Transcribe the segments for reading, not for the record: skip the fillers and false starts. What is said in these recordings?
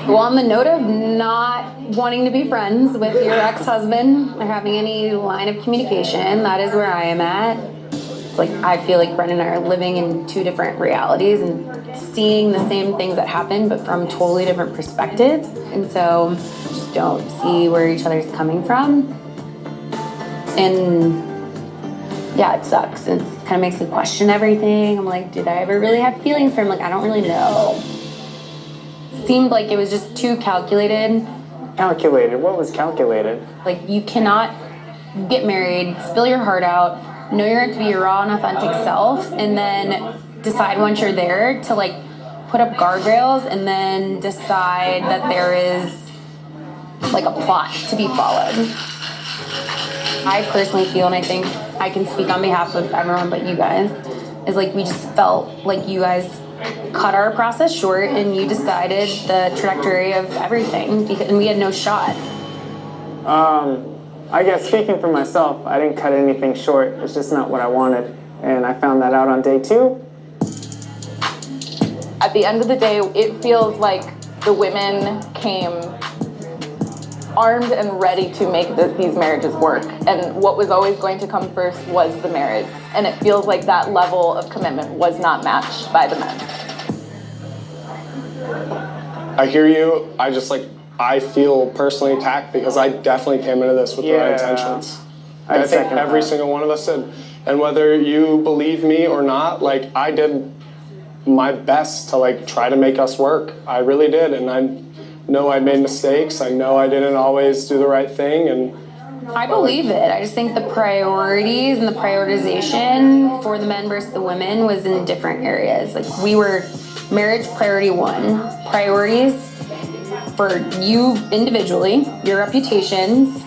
Well, on the note of not wanting to be friends with your ex-husband or having any line of communication, that is where I am at. It's like I feel like Brendan and I are living in two different realities and seeing the same things that happen, but from totally different perspectives. And so just don't see where each other's coming from. And yeah, it sucks. It kind of makes me question everything. I'm like, did I ever really have feelings for him? Like, I don't really know. It seemed like it was just too calculated. Calculated? What was calculated? Like, you cannot get married, spill your heart out, know you're going to be your raw and authentic self, and then decide once you're there to, like, put up guardrails and then decide that there is, like, a plot to be followed. I personally feel, and I think I can speak on behalf of everyone but you guys, is like we just felt like you guys cut our process short and you decided the trajectory of everything and we had no shot. I guess speaking for myself, I didn't cut anything short. It's just not what I wanted. And I found that out on day 2. At the end of the day, it feels like the women came armed and ready to make these marriages work. And what was always going to come first was the marriage. And it feels like that level of commitment was not matched by the men. I hear you. I feel personally attacked because I definitely came into this with the right intentions. I think every single one of us did. And whether you believe me or not, like, I did my best to, like, try to make us work. I really did. And I know I made mistakes. I know I didn't always do the right thing, and I believe it. I just think the priorities and the prioritization for the men versus the women was in different areas. Like we were marriage priority 1, priorities for you individually, your reputations,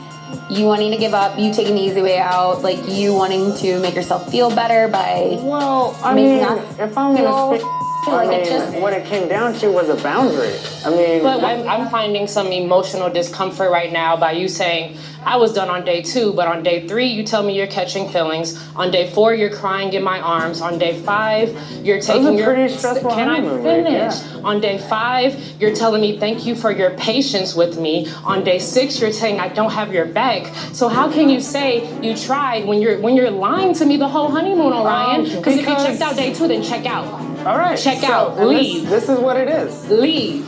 you wanting to give up, you taking the easy way out, like you wanting to make yourself feel better by making us if I'm gonna speak, what it came down to was a boundary. But I'm finding some emotional discomfort right now by you saying, I was done on day 2, but on day 3, you tell me you're catching feelings. On day 4, you're crying in my arms. On day 5, you're taking your... pretty stressful Can I honeymoon, finish? yeah. On day 5, you're telling me thank you for your patience with me. On day 6, you're saying I don't have your back. So how can you say you tried when you're lying to me the whole honeymoon, Orion? Because if you checked out day 2, then check out. All right. Check out. Leave. This is what it is. Leave.